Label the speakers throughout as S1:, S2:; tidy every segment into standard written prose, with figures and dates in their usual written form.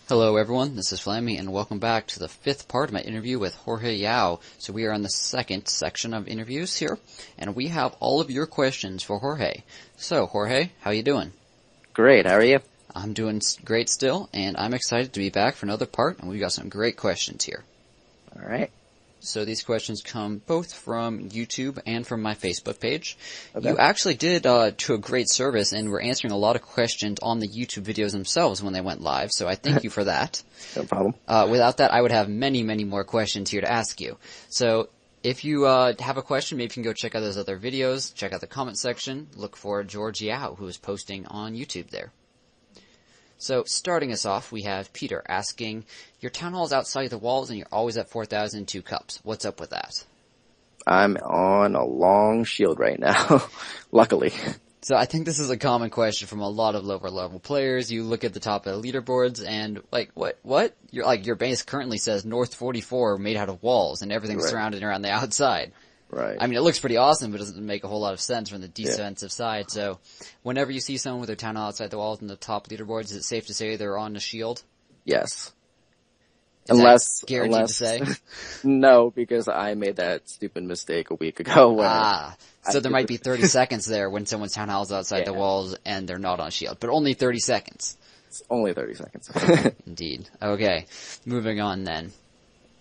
S1: Hello everyone, this is Flammy, and welcome back to the fifth part of my interview with Jorge Yao. So we are in the second section of interviews here, and we have all of your questions for Jorge. So Jorge, how you doing?
S2: Great, how are you?
S1: I'm doing great still, and I'm excited to be back for another part, and we've got some great questions here.
S2: Alright.
S1: So these questions come both from YouTube and from my Facebook page.
S2: Okay.
S1: You actually did to a great service and were answering a lot of questions on the YouTube videos themselves when they went live, so I thank you for that.
S2: No problem.
S1: Without that, I would have many, many more questions here to ask you. So if you have a question, maybe you can go check out those other videos, check out the comment section, look for Jorge Yao, who is posting on YouTube there. So, starting us off, we have Peter asking, your town hall's outside the walls and you're always at 4,002 cups. What's up with that?
S2: I'm on a long shield right now, luckily.
S1: So I think this is a common question from a lot of lower level players. You look at the top of the leaderboards and, like, what? Your base currently says North 44 made out of walls and everything's
S2: Right.
S1: surrounded around the outside.
S2: Right.
S1: I mean, it looks pretty awesome, but it doesn't make a whole lot of sense from the defensive side. So, whenever you see someone with their town hall outside the walls and the top leaderboards, is it safe to say they're on a shield?
S2: Yes.
S1: Is
S2: Unless,
S1: that guaranteed to say?
S2: No, because I made that stupid mistake a week ago when
S1: so there might be 30 seconds there when someone's town hall's outside the walls and they're not on shield, but only 30 seconds.
S2: It's only 30 seconds.
S1: Indeed. Okay, moving on then.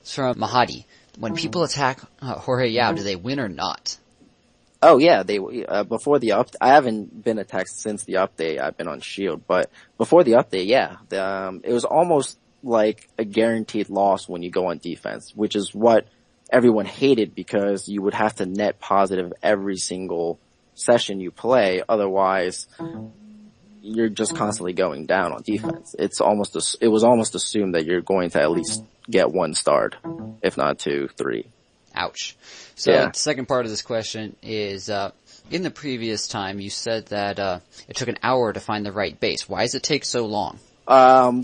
S1: It's from Mahadi. When people attack Jorge Yao, do they win or not?
S2: Oh yeah, before the I haven't been attacked since the update. I've been on shield, but before the update, yeah, it was almost like a guaranteed loss when you go on defense, which is what everyone hated because you would have to net positive every single session you play. Otherwise, you're just constantly going down on defense. It was almost assumed that you're going to at least get one starred, if not 2, 3.
S1: Ouch. So
S2: Yeah.
S1: the second part of this question is, in the previous time you said that it took an hour to find the right base. Why does it take so long?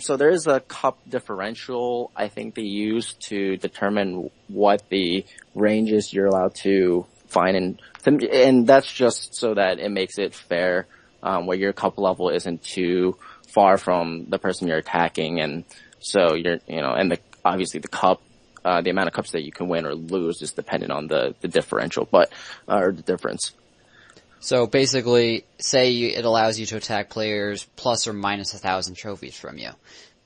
S2: So there is a cup differential I think they use to determine what the ranges you're allowed to find, and that's just so that it makes it fair, where your cup level isn't too far from the person you're attacking, and so obviously the cup, the amount of cups that you can win or lose is dependent on the differential, or the difference.
S1: So basically, say it allows you to attack players plus or minus 1,000 trophies from you.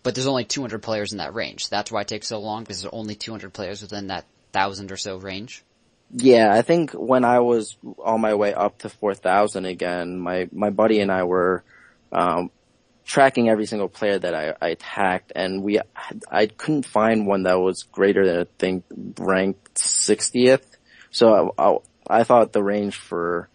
S1: But there's only 200 players in that range. That's why it takes so long, because there's only 200 players within that 1,000 or so range.
S2: Yeah, I think when I was on my way up to 4,000 again, my buddy and I were tracking every single player that I attacked, and I couldn't find one that was greater than, I think, ranked 60th. So I thought the range for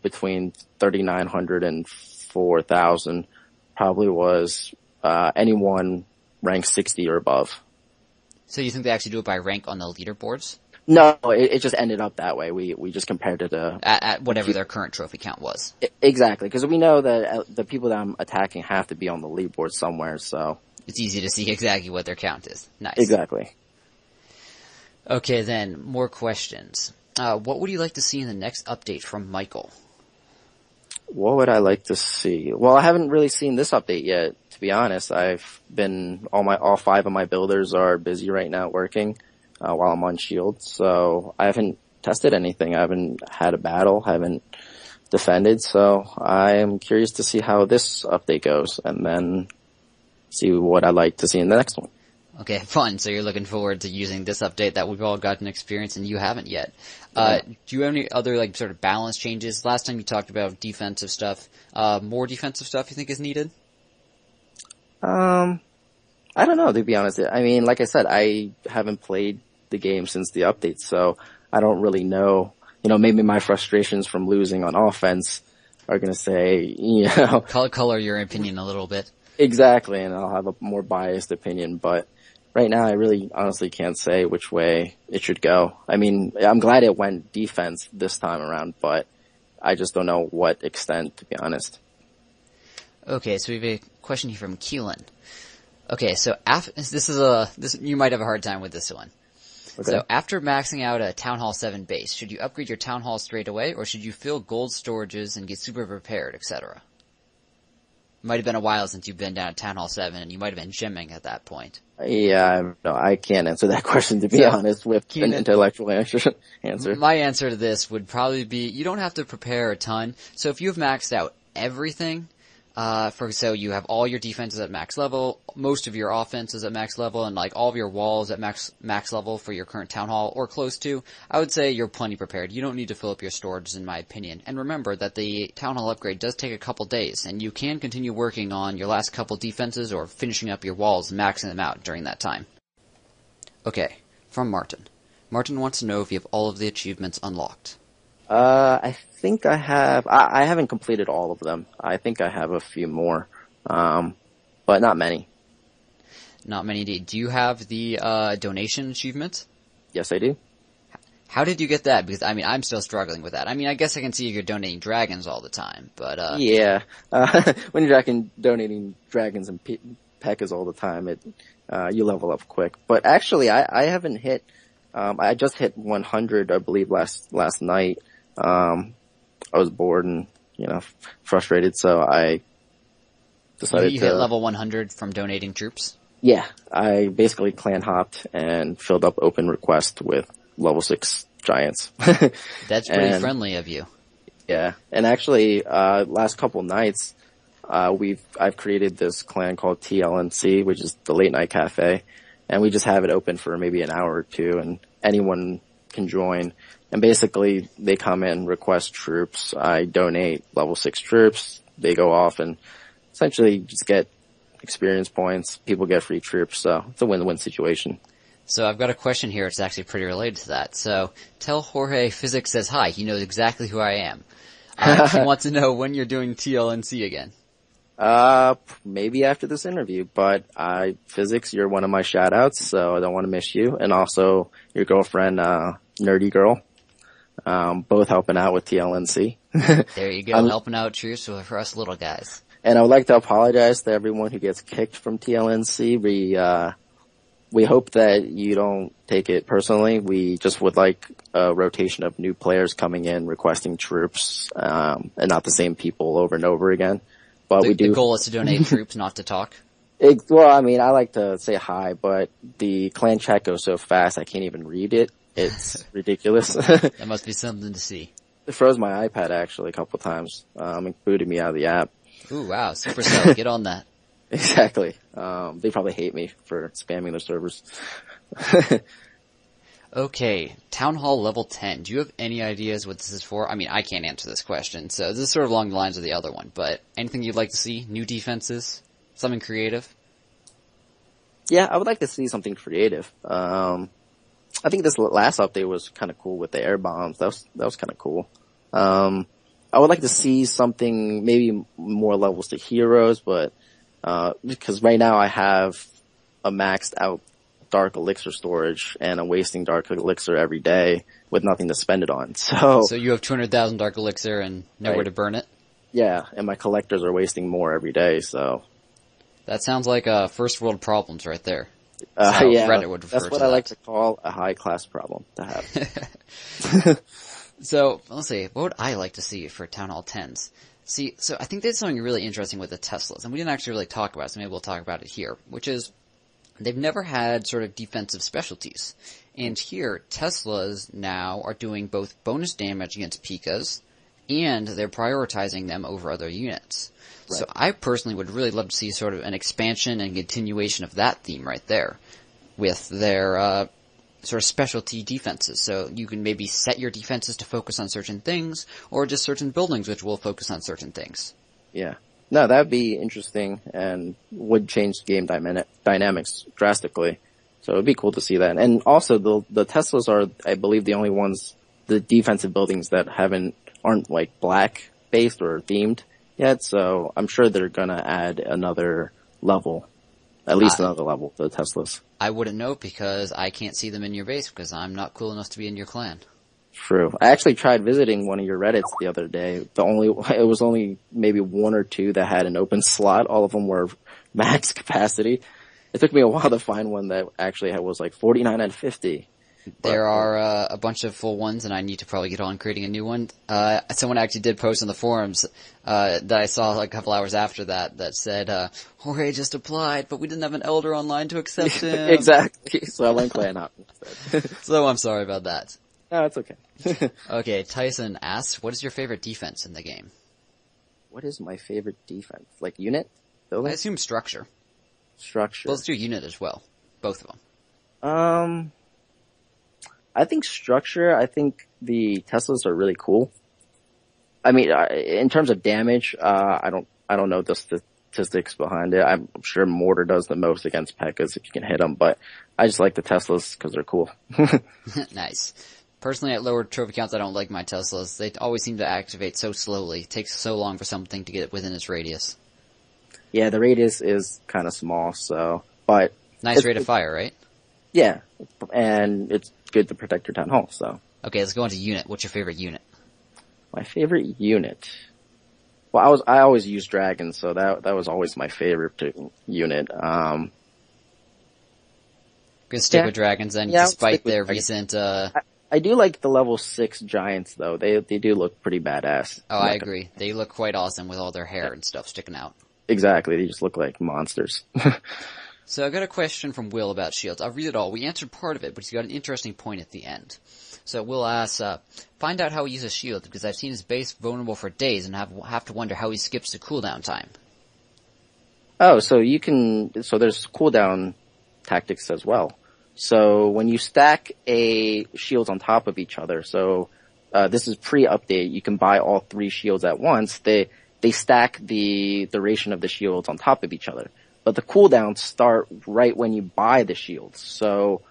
S2: between 3,900 and 4,000 probably was anyone ranked 60 or above.
S1: So you think they actually do it by rank on the leaderboards?
S2: No, it just ended up that way. We just compared it to
S1: At whatever their current trophy count was.
S2: Exactly, because we know that the people that I'm attacking have to be on the leaderboard somewhere, so
S1: It's easy to see exactly what their count is. Nice.
S2: exactly.
S1: Okay then, more questions. What would you like to see in the next update from Michael?
S2: What would I like to see? Well, I haven't really seen this update yet, to be honest. I've been all 5 of my builders are busy right now working while I'm on shield, so I haven't tested anything. I haven't had a battle, haven't defended, so I am curious to see how this update goes, and then see what I'd like to see in the next one.
S1: Okay, fun. So you're looking forward to using this update that we've all gotten experience and you haven't yet. Do you have any other, like, sort of balance changes? Last time you talked about defensive stuff. More defensive stuff you think is needed?
S2: I don't know, to be honest. I mean, like I said, I haven't played the game since the update, so I don't really know. Maybe my frustrations from losing on offense are gonna say,
S1: Color your opinion a little bit.
S2: Exactly, and I'll have a more biased opinion, but right now I really honestly can't say which way it should go. I mean, I'm glad it went defense this time around, but I just don't know what extent, to be honest.
S1: Okay, so we have a question here from Keelan. Okay, so you might have a hard time with this one.
S2: Okay.
S1: So after maxing out a Town Hall 7 base, should you upgrade your Town Hall straight away, or should you fill gold storages and get super prepared, etc.? Might have been a while since you've been down at Town Hall 7, and you might have been gymming at that point.
S2: Yeah, no, I can't answer that question, to be honest, with an intellectual answer.
S1: My answer to this would probably be, you don't have to prepare a ton. So if you've maxed out everything, so you have all your defenses at max level, most of your offenses at max level, and like all of your walls at max level for your current Town Hall or close to, I would say you're plenty prepared. You don't need to fill up your storage, in my opinion. And remember that the Town Hall upgrade does take a couple days, and you can continue working on your last couple defenses or finishing up your walls, maxing them out during that time. Okay, from Martin. Martin wants to know if you have all of the achievements unlocked.
S2: I think I have. I haven't completed all of them. I think I have a few more, but not many.
S1: Not many indeed. Do you have the donation achievement?
S2: Yes, I do.
S1: How did you get that? Because, I mean, I'm still struggling with that. I mean, I guess I can see if you're donating dragons all the time, but
S2: yeah. When you're donating dragons and P.E.K.K.A.s all the time, you level up quick. But actually, I haven't hit. I just hit 100, I believe, last night. I was bored and, frustrated, so I decided
S1: You hit level 100 from donating troops?
S2: Yeah, I basically clan hopped and filled up open request with level 6 giants.
S1: That's pretty friendly of you.
S2: Yeah, and actually, last couple nights, I've created this clan called TLNC, which is the late night cafe, and we just have it open for maybe an hour or two, and anyone can join. And basically, they come in, request troops. I donate level 6 troops. They go off and essentially just get experience points. People get free troops, so it's a win-win situation.
S1: So I've got a question here. It's actually pretty related to that. So tell Jorge Physics says hi. He knows exactly who I am. He wants to know when you're doing TLNC again.
S2: Maybe after this interview, but Physics, you're one of my shout outs, so I don't want to miss you. And also your girlfriend, Nerdy Girl. Both helping out with TLNC.
S1: There you go, helping out troops for us little guys.
S2: And I would like to apologize to everyone who gets kicked from TLNC. We hope that you don't take it personally. We just would like a rotation of new players coming in, requesting troops, and not the same people over and over again. But the
S1: goal is to donate troops, not to talk.
S2: Well, I mean, I like to say hi, but the clan chat goes so fast I can't even read it. It's ridiculous.
S1: That must be something to see.
S2: It froze my iPad actually a couple times, and booted me out of the app.
S1: Ooh, wow, Supercell, get on that.
S2: Exactly. They probably hate me for spamming their servers.
S1: Okay, Town Hall level 10. Do you have any ideas what this is for? I mean, I can't answer this question, so this is sort of along the lines of the other one, but anything you'd like to see? New defenses? Something creative?
S2: Yeah, I would like to see something creative. I think this last update was kind of cool with the air bombs. That was kind of cool. I would like to see something, maybe more levels to heroes, but, because right now I have a maxed out dark elixir storage and I'm wasting dark elixir every day with nothing to spend it on. So
S1: you have 200,000 dark elixir and nowhere to burn it?
S2: Yeah, and my collectors are wasting more every day, so.
S1: That sounds like, first world problems right there.
S2: Yeah,
S1: Reddit would refer
S2: that's what
S1: to
S2: I
S1: that.
S2: like to call a high class problem to have.
S1: So, let's see, what would I like to see for Town Hall 10s? See, so I think there's something really interesting with the Teslas, and we didn't actually really talk about it, so maybe we'll talk about it here, which is, they've never had sort of defensive specialties. And here, Teslas now are doing both bonus damage against P.E.K.K.A.s, and they're prioritizing them over other units. Right. So I personally would really love to see sort of an expansion and continuation of that theme right there, with their sort of specialty defenses. So you can maybe set your defenses to focus on certain things, or just certain buildings which will focus on certain things.
S2: Yeah. No, that'd be interesting and would change game dynamics drastically. So it'd be cool to see that. And also the Teslas are, I believe, the only ones, the defensive buildings that aren't like black based or themed yet. So I'm sure they're gonna add another level. At least another level to the Teslas.
S1: I wouldn't know because I can't see them in your base because I'm not cool enough to be in your clan.
S2: True. I actually tried visiting one of your Reddits the other day. It was only maybe one or two that had an open slot. All of them were max capacity. It took me a while to find one that actually was like 49 out of 50.
S1: There are a bunch of full ones, and I need to probably get on creating a new one. Someone actually did post on the forums that I saw like a couple hours after that said, Jorge just applied, but we didn't have an elder online to accept him.
S2: Exactly. So I went clan hop instead.
S1: So I'm sorry about that.
S2: No, it's okay.
S1: Okay, Tyson asks, what is your favorite defense in the game?
S2: What is my favorite defense? Like unit? Building?
S1: I assume structure.
S2: Structure.
S1: Well, let's do unit as well. Both of them.
S2: I think structure, I think the Teslas are really cool. I mean, in terms of damage, I don't know the statistics behind it. I'm sure Mortar does the most against P.E.K.K.A.s if you can hit them, but I just like the Teslas because they're cool.
S1: Nice. Personally, at lower trophy counts, I don't like my Teslas. They always seem to activate so slowly. It takes so long for something to get within its radius.
S2: Yeah, the radius is kind of small, so, but.
S1: Nice rate of fire, right?
S2: Yeah, and it's good to protect your town hall, so.
S1: Okay, let's go into unit. What's your favorite unit?
S2: My favorite unit? Well, I always use dragons, so that was always my favorite unit.
S1: Gonna stick with dragons then, despite their recent,
S2: I do like the level 6 giants though. They do look pretty badass.
S1: Oh, I agree. They look quite awesome with all their hair and stuff sticking out.
S2: Exactly. They just look like monsters.
S1: So I got a question from Will about shields. I'll read it all. We answered part of it, but he's got an interesting point at the end. So Will asks, find out how he uses shield, because I've seen his base vulnerable for days and have to wonder how he skips the cooldown time.
S2: Oh, so there's cooldown tactics as well. So when you stack shields on top of each other, so this is pre-update, you can buy all 3 shields at once. They stack the duration of the shields on top of each other. But the cooldowns start right when you buy the shields. So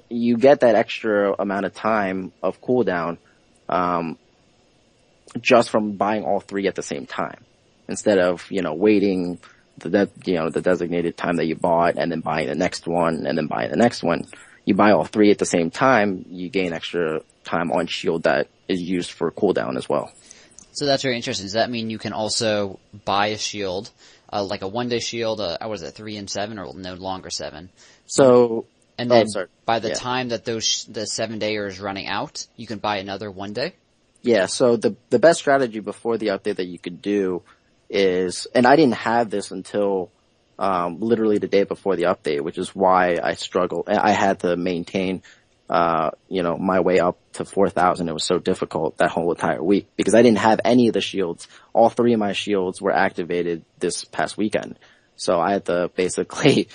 S2: you get that extra amount of time of cooldown just from buying all 3 at the same time. Instead of, waiting the designated time that you bought and then buying the next one and then buying the next one. You buy all 3 at the same time, you gain extra time on shield that is used for cooldown as well.
S1: So that's very interesting. Does that mean you can also buy a shield, like a 1-day shield, was it 3 and 7 or no longer 7?
S2: So,
S1: and then by the time that the 7-dayer is running out, you can buy another 1-day?
S2: Yeah, so the best strategy before the update that you could do is, and I didn't have this until literally the day before the update, which is why I struggled. I had to maintain my way up to 4,000. It was so difficult that whole entire week because I didn't have any of the shields. All 3 of my shields were activated this past weekend. So I had to basically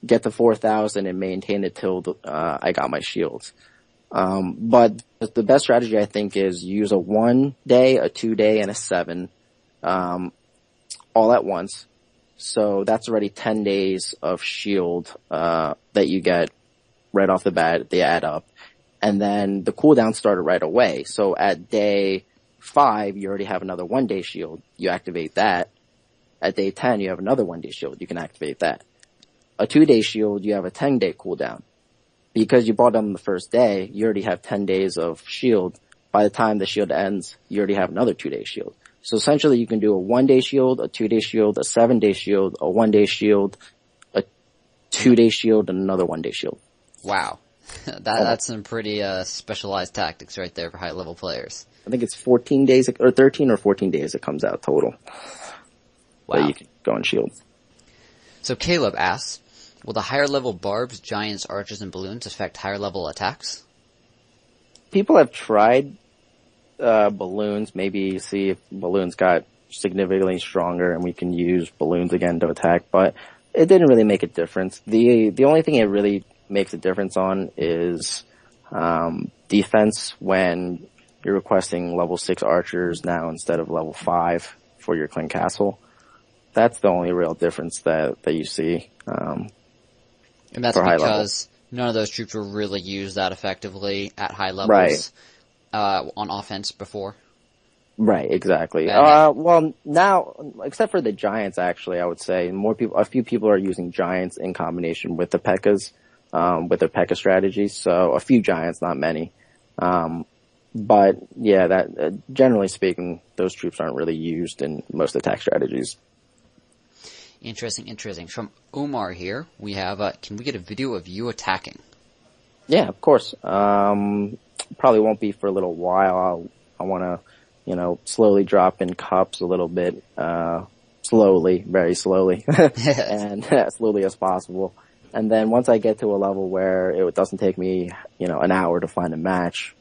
S2: get to 4,000 and maintain it till I got my shields. But the best strategy I think is use a 1-day, a 2-day, and a 7, all at once. So that's already 10 days of shield, that you get right off the bat. They add up. And then the cooldown started right away. So at day 5, you already have another 1-day shield. You activate that. At day 10, you have another 1-day shield. You can activate that. A 2-day shield, you have a 10-day cooldown. Because you bought it on the first day, you already have 10 days of shield. By the time the shield ends, you already have another 2-day shield. So essentially you can do a 1-day shield, a 2-day shield, a 7-day shield, a 1-day shield, a 2-day shield, and another 1-day shield.
S1: Wow. That's some pretty specialized tactics right there for high level players.
S2: I think it's 14 days, or 13 or 14 days it comes out total.
S1: Wow.
S2: That you can go on shield.
S1: So Caleb asks, will the higher level barbs, giants, archers, and balloons affect higher level attacks?
S2: People have tried balloons, maybe see if balloons got significantly stronger and we can use balloons again to attack, but it didn't really make a difference. The only thing it really makes a difference on is defense when you're requesting level 6 archers now instead of level 5 for your clan castle. That's the only real difference that you see.
S1: And that's because none of those troops were really used that effectively at high levels.
S2: Right.
S1: On offense before.
S2: Right, exactly. Well, now, except for the giants, actually, I would say a few people are using giants in combination with the P.E.K.K.A.s, with their P.E.K.K.A. strategies. So a few giants, not many. But yeah, generally speaking, those troops aren't really used in most attack strategies.
S1: Interesting. From Omar here, we have, can we get a video of you attacking?
S2: Yeah, of course. Probably won't be for a little while. I want to, slowly drop in cups a little bit, slowly, very slowly, and as slowly as possible. And then once I get to a level where it doesn't take me, an hour to find a match,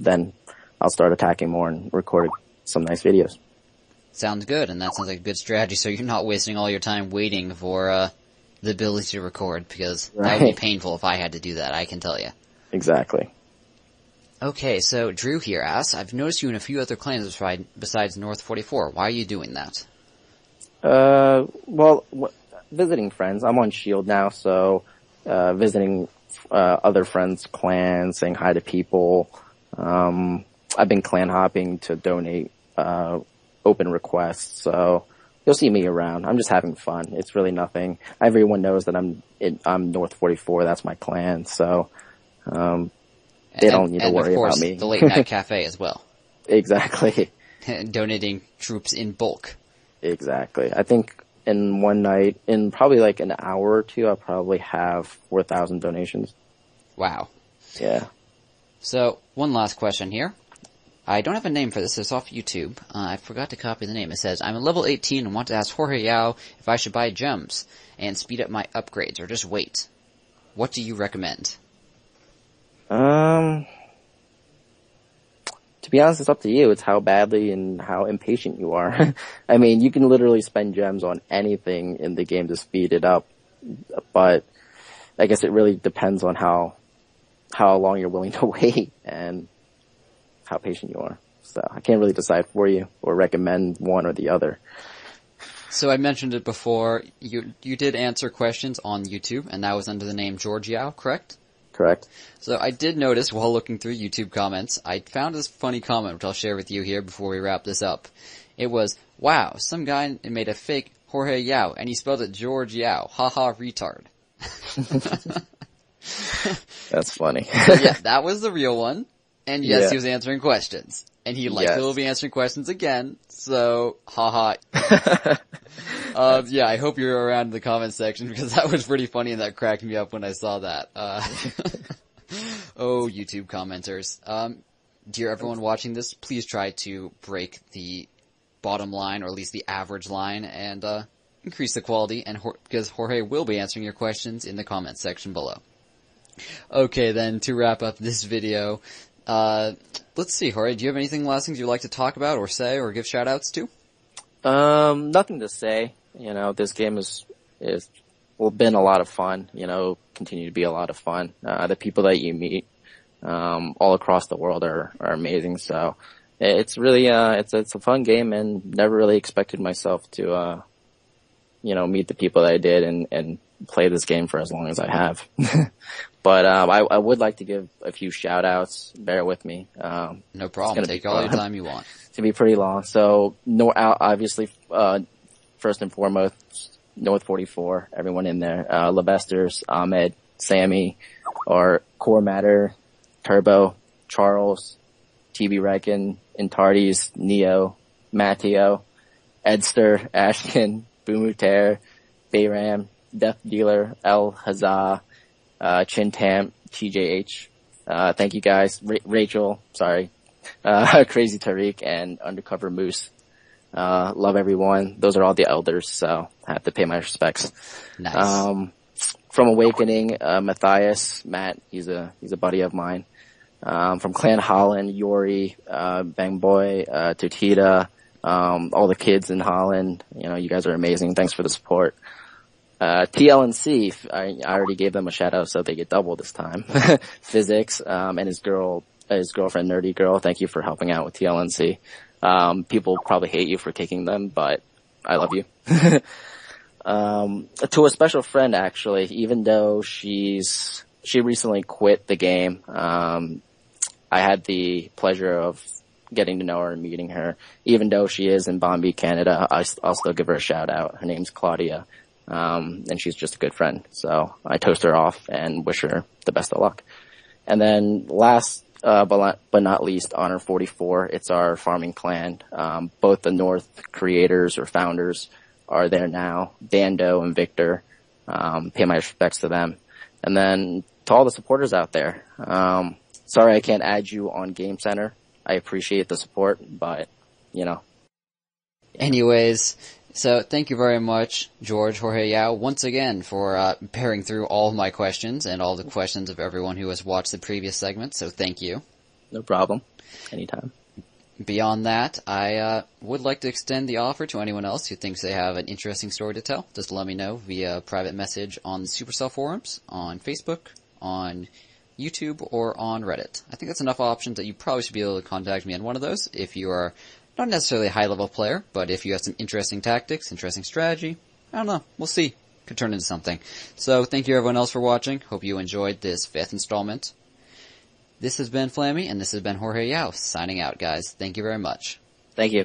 S2: then I'll start attacking more and record some nice videos.
S1: Sounds good, and that sounds like a good strategy, so you're not wasting all your time waiting for, the ability to record, because that would be painful if I had to do that, I can tell you.
S2: Exactly.
S1: Okay, so Drew here asks, I've noticed you in a few other clans besides North 44. Why are you doing that?
S2: Well, visiting friends. I'm on Shield now, so visiting other friends' clans, saying hi to people. I've been clan hopping to donate open requests, so you'll see me around. I'm just having fun. It's really nothing. Everyone knows that I'm North 44. That's my clan, so they don't need to worry about me.
S1: And of course, the late night cafe as well.
S2: Exactly.
S1: Donating troops in bulk.
S2: Exactly. I think in one night, in probably like an hour or two, I'll probably have 4,000 donations.
S1: Wow.
S2: Yeah.
S1: So, one last question here. I don't have a name for this. It's off YouTube. I forgot to copy the name. It says, I'm a level 18 and want to ask Jorge Yao if I should buy gems and speed up my upgrades or just wait. What do you recommend?
S2: To be honest, it's up to you. It's how badly and how impatient you are. I mean, you can literally spend gems on anything in the game to speed it up, but I guess it really depends on how long you're willing to wait and how patient you are. So I can't really decide for you or recommend one or the other.
S1: So I mentioned it before. You did answer questions on YouTube, and that was under the name Jorge Yao, correct?
S2: Correct.
S1: So I did notice while looking through YouTube comments, I found this funny comment, which I'll share with you here before we wrap this up. It was, wow, some guy made a fake Jorge Yao, and he spelled it George Yao. Haha, retard.
S2: That's funny.
S1: So yeah, that was the real one. And yes,
S2: Yeah.
S1: he was answering questions. And he likely will be answering questions again. So, haha. Yeah, I hope you're around in the comment section because that was pretty funny and that cracked me up when I saw that. Oh, YouTube commenters. Dear everyone watching this, please try to break the bottom line or at least the average line and, increase the quality and because Jorge will be answering your questions in the comment section below. Okay then, to wrap up this video, let's see, Jorge, do you have anything last things you'd like to talk about or say or give shout outs to?
S2: Nothing to say. This game is been a lot of fun, continue to be a lot of fun. The people that you meet, all across the world are amazing. So it's really, it's a fun game and never really expected myself to, meet the people that I did and play this game for as long as I have. But, I would like to give a few shout outs. Bear with me.
S1: No problem. Take all your time you want.
S2: It's gonna be pretty long. So, obviously, first and foremost, North 44, everyone in there. Levesters, Ahmed, Sammy, or Core Matter, Turbo, Charles, TB Reckon, Intardes, Neo, Matteo, Edster, Ashkin, Boomuter, Bayram, Death Dealer, El Hazah, Chintam, TJH. Thank you guys. Rachel, sorry. Crazy Tariq and Undercover Moose. Love everyone. Those are all the elders, so I have to pay my respects.
S1: Nice.
S2: From Awakening, Matthias, Matt, he's a buddy of mine. From Clan Holland, Yori, Bang Boy, Tutita, all the kids in Holland. You guys are amazing. Thanks for the support. TLNC, I already gave them a shout out so they get double this time. Physics, and his girlfriend, Nerdy Girl. Thank you for helping out with TLNC. People probably hate you for kicking them, but I love you. To a special friend, actually, even though she recently quit the game, I had the pleasure of getting to know her and meeting her. Even though she is in Bombay, Canada, I'll still give her a shout out. Her name's Claudia. And she's just a good friend. So I toast her off and wish her the best of luck. And then last, but not least, Honor 44. It's our farming clan. Both the North creators or founders are there now. Dando and Victor. Pay my respects to them. And then to all the supporters out there, sorry I can't add you on Game Center. I appreciate the support, but, you know.
S1: Anyways, so thank you very much, Jorge Yao, once again for bearing through all of my questions and all the questions of everyone who has watched the previous segment, so thank you.
S2: No problem. Anytime.
S1: Beyond that, I would like to extend the offer to anyone else who thinks they have an interesting story to tell. Just let me know via private message on the Supercell forums, on Facebook, on YouTube, or on Reddit. I think that's enough options that you probably should be able to contact me on one of those if you are not necessarily a high-level player, but if you have some interesting tactics, interesting strategy, I don't know, we'll see. Could turn into something. So thank you everyone else for watching. Hope you enjoyed this 5th installment. This has been Flammy, and this has been Jorge Yao, signing out, guys. Thank you very much.
S2: Thank you.